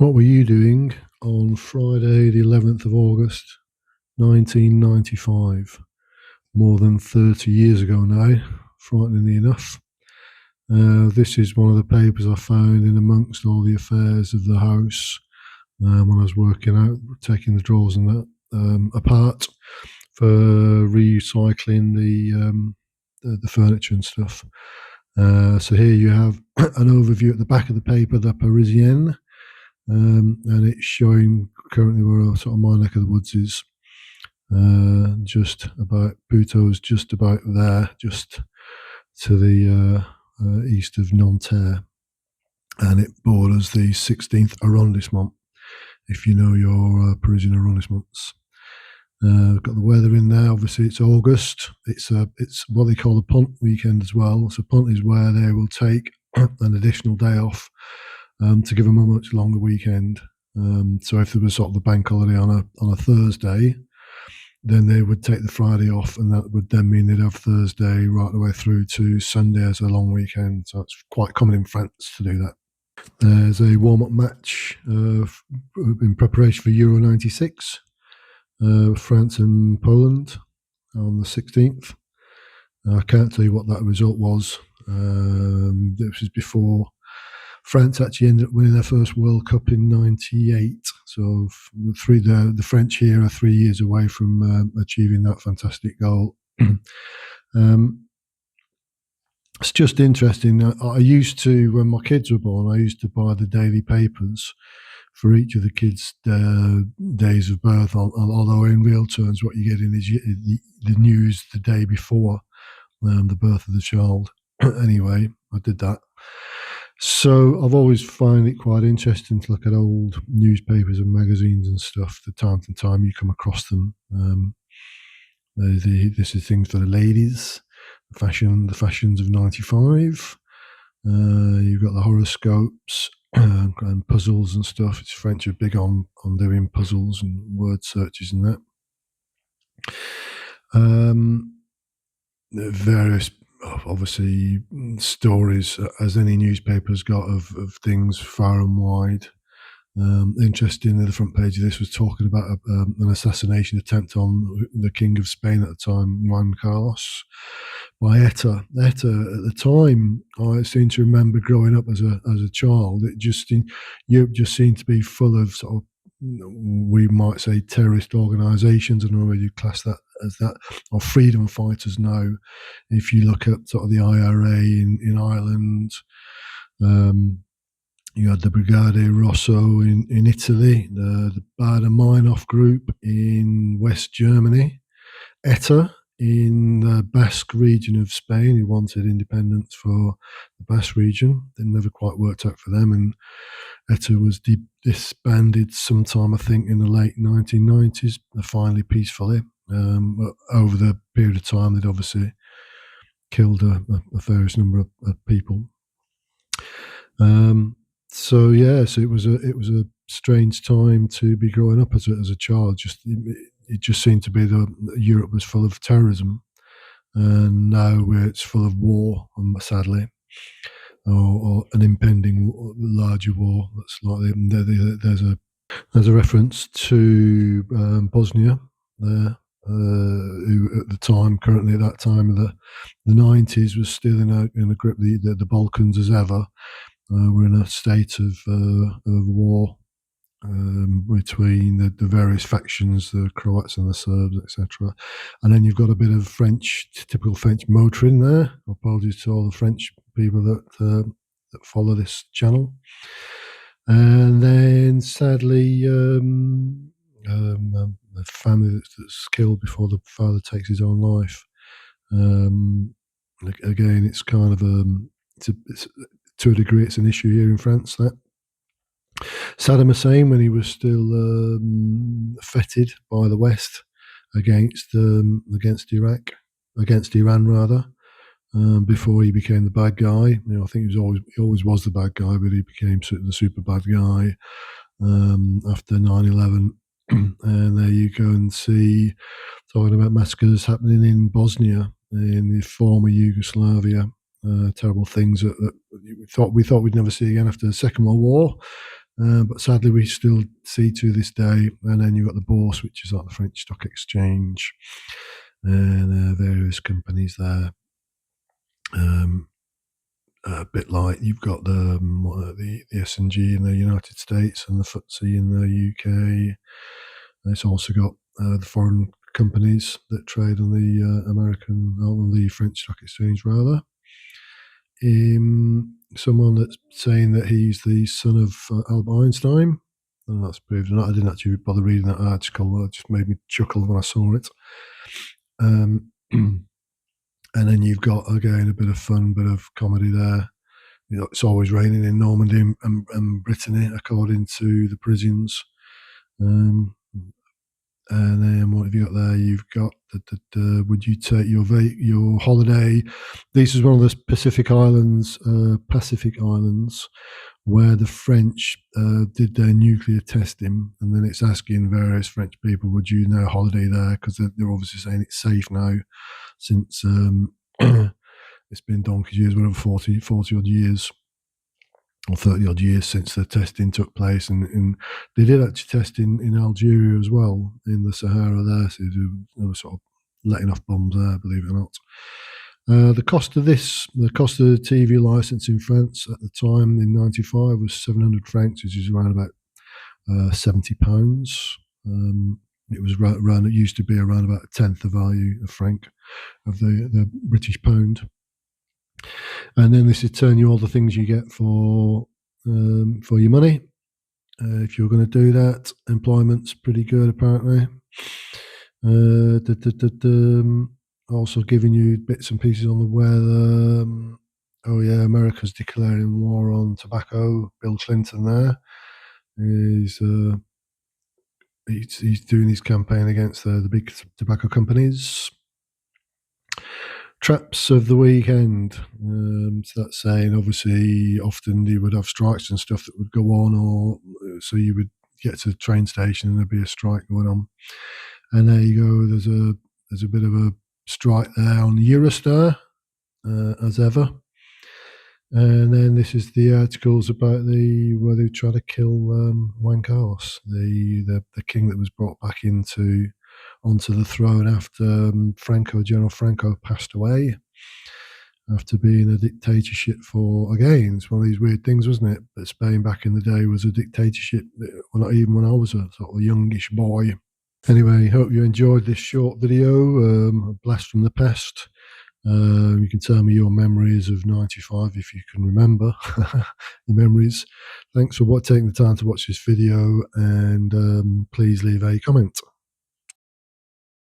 What were you doing on Friday, the 11th of August, 1995? More than 30 years ago now, frighteningly enough. This is one of the papers I found in amongst all the affairs of the house when I was working out, taking the drawers and that apart for recycling the furniture and stuff. So here you have an overview at the back of the paper, the Parisienne, and it's showing currently where sort of my neck of the woods is. Just about Puteau's just about there, just to the east of Nanterre, and it borders the 16th arrondissement, if you know your Parisian arrondissements. Got the weather in there. Obviously, it's August. It's what they call a punt weekend as well. So punt is where they will take an additional day off to give them a much longer weekend. So if there was sort of the bank holiday on a Thursday, then they would take the Friday off, and that would then mean they'd have Thursday right the way through to Sunday as a long weekend. So it's quite common in France to do that. There's a warm-up match in preparation for Euro 96, France and Poland on the 16th. I can't tell you what that result was. This was before France actually ended up winning their first World Cup in '98. So the French here are 3 years away from achieving that fantastic goal. It's just interesting. I used to, when my kids were born, I used to buy the daily papers for each of the kids' days of birth, although in real terms what you're getting is the news the day before the birth of the child. Anyway, I did that. So I've always found it quite interesting to look at old newspapers and magazines and stuff. The time to time you come across them. This is things for the ladies, the fashions of '95. You've got the horoscopes and puzzles and stuff. It's French are big on doing puzzles and word searches and that. Various, obviously, stories, as any newspaper's got, of things far and wide. Interestingly, the front page of this was talking about an assassination attempt on the King of Spain at the time, Juan Carlos, by ETA. ETA, at the time, I seem to remember growing up as a child, Europe just seemed to be full of sort of, we might say, terrorist organisations. I don't know whether you class that as that, or freedom fighters now. If you look at sort of the IRA in Ireland, you had the Brigade Rosso in Italy, the Baader-Meinhof group in West Germany, ETA in the Basque region of Spain, who wanted independence for the Basque region. It never quite worked out for them, and ETA was disbanded sometime, I think, in the late 1990s, finally peacefully. But over the period of time, they'd obviously killed a various number of people. So it was a strange time to be growing up as a child. It just seemed to be that Europe was full of terrorism, and now it's full of war, sadly, or an impending larger war. That's likely. There's a reference to Bosnia there, who at the time, currently at that time of the 90s, was still in a grip the Balkans as ever. We're in a state of war between the various factions, the Croats and the Serbs, etc. And then you've got a bit of typical French motoring there. Apologies to all the French people that follow this channel. And then, sadly, a family that's killed before the father takes his own life. Again, it's kind of to a degree, it's an issue here in France. That Saddam Hussein, when he was still feted by the West against Iran rather, before he became the bad guy. I think he always was the bad guy, but he became the super bad guy after 9/11. And there you go and see, talking about massacres happening in Bosnia, in the former Yugoslavia. Terrible things that we thought we'd never see again after the Second World War. But sadly, we still see to this day. And then you've got the Bourse, which is like the French stock exchange, and various companies there. A bit like you've got the S&G in the United States and the FTSE in the UK. It's also got the foreign companies that trade on the on the French stock exchange, rather. Someone that's saying that he's the son of Albert Einstein. And that's proved or not. I didn't actually bother reading that article. It just made me chuckle when I saw it. Um, and then you've got, again, a bit of fun, bit of comedy there. It's always raining in Normandy and Brittany, according to the Parisians. And then what have you got there? You've got would you take your holiday? This is one of the Pacific Islands, where the French did their nuclear testing, and then it's asking various French people, would you now holiday there? Because they're obviously saying it's safe now, since it's been donkey's years, whatever, 40 odd years or 30 odd years since the testing took place. And they did actually test in Algeria as well, in the Sahara there. So they were sort of letting off bombs there, believe it or not. The cost of the TV license in France at the time in '95 was 700 francs, which is around about £70. It was it used to be around about a tenth the value of franc of the British pound. And then this is telling you all the things you get for your money. If you're going to do that, employment's pretty good apparently. Also giving you bits and pieces on the weather. Oh yeah, America's declaring war on tobacco. Bill Clinton there. He's doing his campaign against the big tobacco companies. Traps of the weekend. So that's saying, obviously, often you would have strikes and stuff that would go on, or so you would get to the train station and there'd be a strike going on. And there you go. There's a bit of a strike there on Eurostar, as ever. And then this is the articles about where they try to kill Juan Carlos, the king that was brought back onto the throne after General Franco passed away, after being a dictatorship for, again, it's one of these weird things, wasn't it? But Spain back in the day was a dictatorship, well, not even when I was a sort of youngish boy. Anyway, hope you enjoyed this short video, a blast from the past. You can tell me your memories of '95 if you can remember your memories. Thanks for taking the time to watch this video, and please leave a comment.